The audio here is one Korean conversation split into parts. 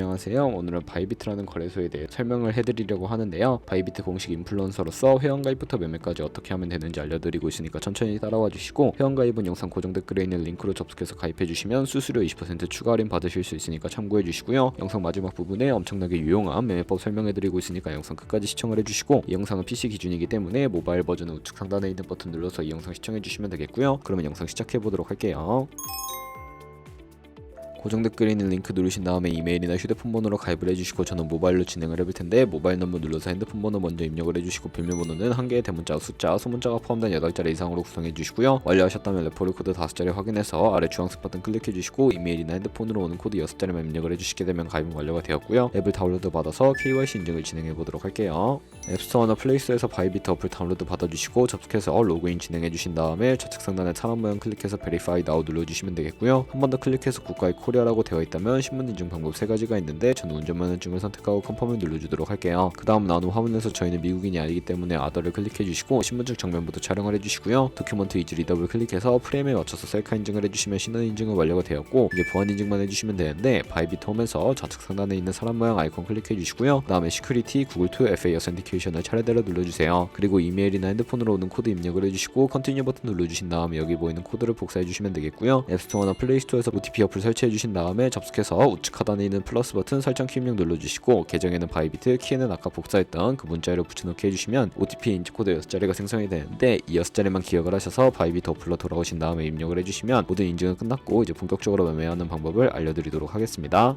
안녕하세요. 오늘은 바이비트라는 거래소에 대해 설명을 해드리려고 하는데요. 바이비트 공식 인플루언서로서 회원가입부터 매매까지 어떻게 하면 되는지 알려드리고 있으니까 천천히 따라와 주시고, 회원가입은 영상 고정 댓글에 있는 링크로 접속해서 가입해 주시면 수수료 20% 추가 할인 받으실 수 있으니까 참고해 주시고요. 영상 마지막 부분에 엄청나게 유용한 매매법 설명해드리고 있으니까 영상 끝까지 시청을 해주시고, 이 영상은 PC 기준이기 때문에 모바일 버전은 우측 상단에 있는 버튼 눌러서 이 영상 시청해 주시면 되겠고요. 그러면 영상 시작해 보도록 할게요. 고정 댓글에 있는 링크 누르신 다음에 이메일이나 휴대폰 번호로 가입을 해주시고, 저는 모바일로 진행을 해볼 텐데 모바일 넘버 눌러서 핸드폰 번호 먼저 입력을 해주시고, 비밀번호는 한 개의 대문자, 숫자, 소문자가 포함된 8자리 이상으로 구성해 주시고요. 완료하셨다면 레퍼럴 코드 5자리 확인해서 아래 주황색 버튼 클릭해 주시고, 이메일이나 핸드폰으로 오는 코드 6자리만 입력을 해주시게 되면 가입은 완료가 되었고요. 앱을 다운로드 받아서 KYC 인증을 진행해 보도록 할게요. 앱스토어나 플레이스토어에서 바이비트 어플 다운로드 받아주시고 접속해서 로그인 진행해 주신 다음에 좌측 상단에 사람 모양 클릭해서 Verify Now 눌러주시면 되겠고요. 한 번 더 클릭해서 국가의 코리아라고 되어 있다면 신분 인증 방법 3가지가 있는데, 저는 운전면허증을 선택하고 컨펌을 눌러주도록 할게요. 그 다음 나오는 화면에서 저희는 미국인이 아니기 때문에 아더를 클릭해 주시고, 신분증 정면부터 촬영을 해주시고요. 도큐먼트 이즈 리더블 클릭해서 프레임에 맞춰서 셀카 인증을 해주시면 신원 인증은 완료가 되었고, 이제 보안 인증만 해주시면 되는데, 바이비트 홈에서 좌측 상단에 있는 사람 모양 아이콘 클릭해 주시고요. 그 다음에 시큐리티 구글 투 FA 어센티케이션을 차례대로 눌러주세요. 그리고 이메일이나 핸드폰으로 오는 코드 입력을 해주시고 컨티뉴 버튼 눌러주신 다음에 여기 보이는 코드를 복사해 주시면 되겠고요. 앱스토어나 플레이스토어에서 OTP 어플 설치해 주신 다음에 접속해서 우측 하단에 있는 플러스 버튼 설정 키 입력 눌러주시고, 계정에는 바이비트, 키에는 아까 복사했던 그 문자를 붙여넣기 해주시면 OTP 인증 코드 6자리가 생성이 되는데, 이 6자리만 기억을 하셔서 바이비트 어플로 돌아오신 다음에 입력을 해주시면 모든 인증은 끝났고, 이제 본격적으로 매매하는 방법을 알려드리도록 하겠습니다.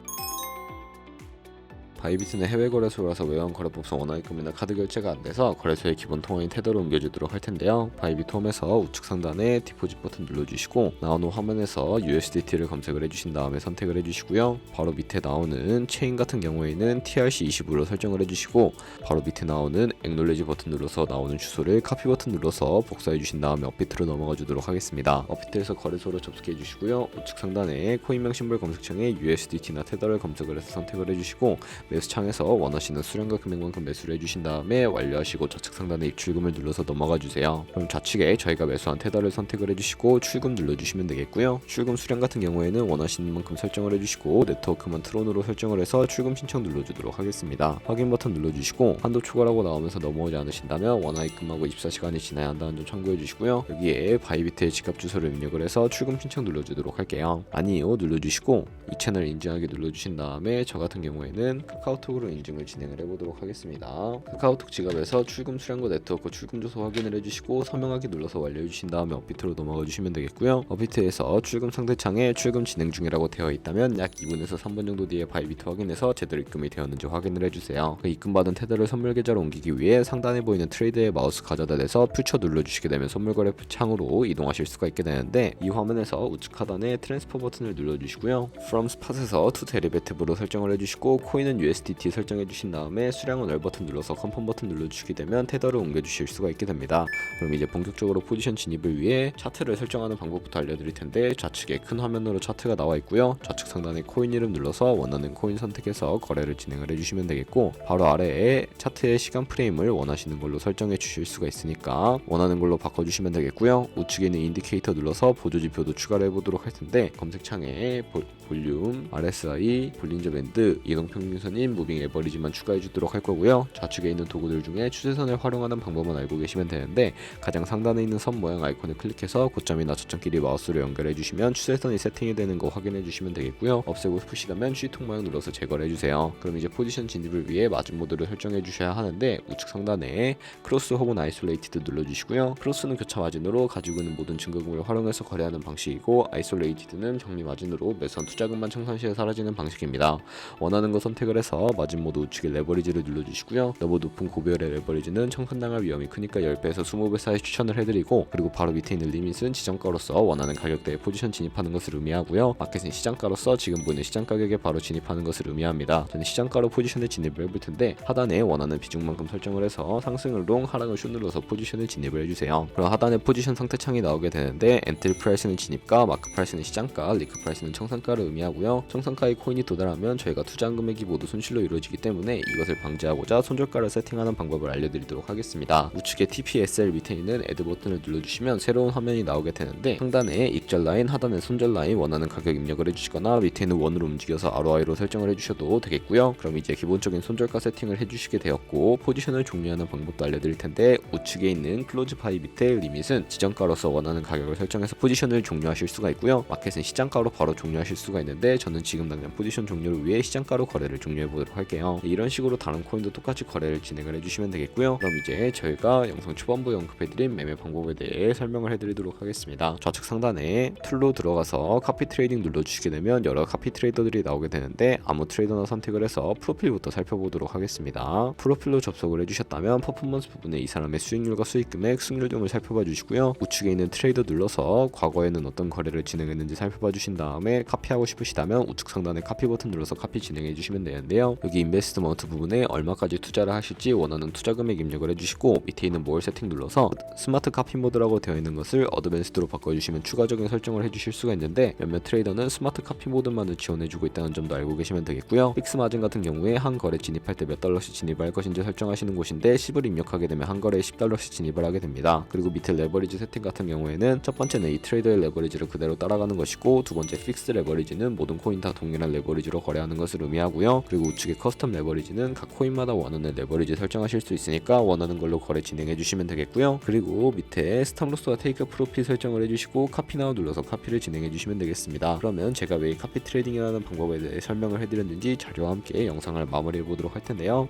바이비트는 해외 거래소라서 외환 거래법상 원화입금이나 카드 결제가 안 돼서 거래소의 기본 통화인 테더를 옮겨주도록 할 텐데요. 바이비트 홈에서 우측 상단에 디포짓 버튼 눌러주시고, 나오는 화면에서 USDT를 검색을 해주신 다음에 선택을 해주시고요. 바로 밑에 나오는 체인 같은 경우에는 TRC20으로 설정을 해주시고, 바로 밑에 나오는 액놀레지 버튼 눌러서 나오는 주소를 카피 버튼 눌러서 복사해 주신 다음에 업비트로 넘어가 주도록 하겠습니다. 업비트에서 거래소로 접속해 주시고요. 우측 상단에 코인명 심볼 검색창에 USDT나 테더를 검색을 해서 선택을 해주시고, 매수 창에서 원하시는 수량과 금액만큼 매수를 해주신 다음에 완료하시고 좌측 상단에 입출금을 눌러서 넘어가 주세요. 그럼 좌측에 저희가 매수한 테더를 선택을 해주시고 출금 눌러주시면 되겠고요. 출금 수량 같은 경우에는 원하시는 만큼 설정을 해주시고, 네트워크만 트론으로 설정을 해서 출금 신청 눌러주도록 하겠습니다. 확인 버튼 눌러주시고, 한도 초과라고 나오면서 넘어오지 않으신다면 원화 입금하고 24시간이 지나야 한다는 점 참고해 주시고요. 여기에 바이비트의 지갑 주소를 입력을 해서 출금 신청 눌러주도록 할게요. 아니요 눌러주시고, 이 채널 인증하기 눌러주신 다음에 저 같은 경우에는 카카오톡으로 인증을 진행을 해보도록 하겠습니다. 카카오톡 지갑에서 출금 수량과 네트워크 출금 주소 확인을 해주시고 서명하기 눌러서 완료해주신 다음에 업비트로 넘어가 주시면 되겠고요. 업비트에서 출금 상대창에 출금 진행 중이라고 되어 있다면 약 2분에서 3분 정도 뒤에 바이비트 확인해서 제대로 입금이 되었는지 확인을 해주세요. 그 입금받은 테더를 선물 계좌로 옮기기 위해 상단에 보이는 트레이드에 마우스 가져다 대서 퓨처 눌러주시게 되면 선물 거래 창으로 이동하실 수가 있게 되는데, 이 화면에서 우측 하단에 트랜스퍼 버튼을 눌러주시고요. From Spot에서 To Derivative로 설정을 해주시고, 코인은 USDT 설정해 주신 다음에 수량은 열 버튼 눌러서 컨펌 버튼 눌러주시게 되면 테더를 옮겨 주실 수가 있게 됩니다. 그럼 이제 본격적으로 포지션 진입을 위해 차트를 설정하는 방법부터 알려드릴 텐데, 좌측에 큰 화면으로 차트가 나와 있고요. 좌측 상단에 코인 이름 눌러서 원하는 코인 선택해서 거래를 진행을 해주시면 되겠고, 바로 아래에 차트의 시간 프레임을 원하시는 걸로 설정해 주실 수가 있으니까 원하는 걸로 바꿔주시면 되겠고요. 우측에 있는 인디케이터 눌러서 보조지표도 추가를 해보도록 할 텐데, 검색창에 볼륨, RSI, 볼린저 밴드, 이동평균선인 무빙 에버리지만 추가해 주도록 할 거고요. 좌측에 있는 도구들 중에 추세선을 활용하는 방법은 알고 계시면 되는데, 가장 상단에 있는 선 모양 아이콘을 클릭해서 고점이나 저점끼리 마우스로 연결해 주시면 추세선이 세팅이 되는 거 확인해 주시면 되겠고요. 없애고 싶으시다면 C통 모양 눌러서 제거를 해주세요. 그럼 이제 포지션 진입을 위해 마진 모드를 설정해 주셔야 하는데, 우측 상단에 크로스 혹은 아이솔레이티드 눌러주시고요. 크로스는 교차 마진으로 가지고 있는 모든 증거금을 활용해서 거래하는 방식이고, 아이솔레이티드는 정리 마진으로 매수한 투자금만 청산 시에 사라지는 방식입니다. 원하는 거 선택을 해서 마진 모드 우측에 레버리지를 눌러주시고요. 너무 높은 고배열의 레버리지는 청산당할 위험이 크니까 10배에서 20배 사이 추천을 해드리고, 그리고 바로 밑에 있는 리밋은 지정가로서 원하는 가격대에 포지션 진입하는 것을 의미하고요. 마켓은 시장가로서 지금 보이는 시장 가격에 바로 진입하는 것을 의미합니다. 저는 시장가로 포지션에 진입을 해볼 텐데, 하단에 원하는 비중만큼 설정을 해서 상승을 롱, 하락을 숏 눌러서 포지션에 진입을 해주세요. 그럼 하단에 포지션 상태창이 나오게 되는데, 엔트리 프라이스는 진입가, 마크 프라이스는 시장가, 리크 프라이스는 청산가를 의미하고요. 청산가의 코인이 도달하면 저희가 투자한 금액이 모두 손실로 이루어지기 때문에 이것을 방지하고자 손절가를 세팅하는 방법을 알려드리도록 하겠습니다. 우측에 TPSL 밑에 있는 애드 버튼을 눌러주시면 새로운 화면이 나오게 되는데 상단에 익절 라인, 하단에 손절 라인 원하는 가격 입력을 해주시거나 밑에 있는 원으로 움직여서 ROI로 설정을 해주셔도 되겠고요. 그럼 이제 기본적인 손절가 세팅을 해주시게 되었고 포지션을 종료하는 방법도 알려드릴 텐데 우측에 있는 클로즈 바이 밑에 리밋은 지정가로서 원하는 가격을 설정해서 포지션을 종료하실 수가 있고요. 마켓은 시장가로 바로 종료하실 수가 있는데 저는 지금 당장 포지션 종료를 위해 시장가로 거래를 종료해 보도록 할게요. 이런 식으로 다른 코인도 똑같이 거래를 진행을 해주시면 되겠고요. 그럼 이제 저희가 영상 초반부에 언급해드린 매매 방법에 대해 설명을 해드리도록 하겠습니다. 좌측 상단에 툴로 들어가서 카피 트레이딩 눌러주시게 되면 여러 카피 트레이더들이 나오게 되는데 아무 트레이더나 선택을 해서 프로필부터 살펴보도록 하겠습니다. 프로필로 접속을 해주셨다면 퍼포먼스 부분에 이 사람의 수익률과 수익금액, 승률 등을 살펴봐 주시고요. 우측에 있는 트레이더 눌러서 과거에는 어떤 거래를 진행했는지 살펴봐 주신 다음에 카피하고 싶으시다면 우측 상단에 카피 버튼 눌러서 카피 진행해 주시면 되는데요. 여기 인베스트먼트 부분에 얼마까지 투자를 하실지 원하는 투자 금액 입력을 해주시고 밑에 있는 more 세팅 눌러서 스마트 카피 모드라고 되어 있는 것을 어드밴스드로 바꿔주시면 추가적인 설정을 해주실 수가 있는데 몇몇 트레이더는 스마트 카피 모드만을 지원해주고 있다는 점도 알고 계시면 되겠고요. 픽스 마진 같은 경우에 한 거래 진입할 때 몇 달러씩 진입할 것인지 설정하시는 곳인데 10을 입력하게 되면 한 거래에 10달러씩 진입을 하게 됩니다. 그리고 밑에 레버리지 세팅 같은 경우에는 첫 번째는 이 트레이더의 레버리지를 그대로 따라가는 것이고 두 번째 픽스 레버리지는 모든 코인 다 동일한 레버리지로 거래하는 것을 의미하고요. 그리고 우측에 커스텀 레버리지는 각 코인마다 원하는 레버리지 설정하실 수 있으니까 원하는 걸로 거래 진행해 주시면 되겠고요. 그리고 밑에 스탑로스와 테이크 프로핏 설정을 해주시고 카피 나우 눌러서 카피를 진행해 주시면 되겠습니다. 그러면 제가 왜 카피 트레이딩이라는 방법에 대해 설명을 해드렸는지 자료와 함께 영상을 마무리해 보도록 할 텐데요.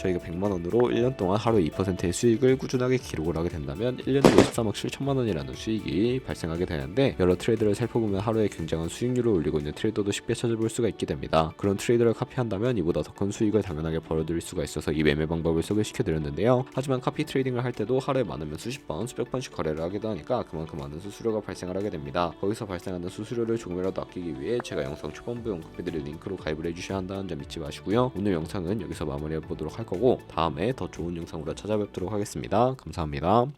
저희가 100만원으로 1년 동안 하루 2%의 수익을 꾸준하게 기록을 하게 된다면 1년에 53억 7천만원이라는 수익이 발생하게 되는데 여러 트레이더를 살펴보면 하루에 굉장한 수익률을 올리고 있는 트레이더도 쉽게 찾아볼 수가 있게 됩니다. 그런 트레이더를 카피한다면 이보다 더 큰 수익을 당연하게 벌어들일 수가 있어서 이 매매 방법을 소개시켜 드렸는데요. 하지만 카피 트레이딩을 할 때도 하루에 많으면 수십 번, 수백 번씩 거래를 하기도 하니까 그만큼 많은 수수료가 발생을 하게 됩니다. 거기서 발생하는 수수료를 조금이라도 아끼기 위해 제가 영상 초반부에 언급해드릴 링크로 가입을 해주셔야 한다는 점 잊지 마시고요. 오늘 영상은 여기서 마무리해 보도록 할 거고 다음에 더 좋은 영상으로 찾아뵙도록 하겠습니다. 감사합니다.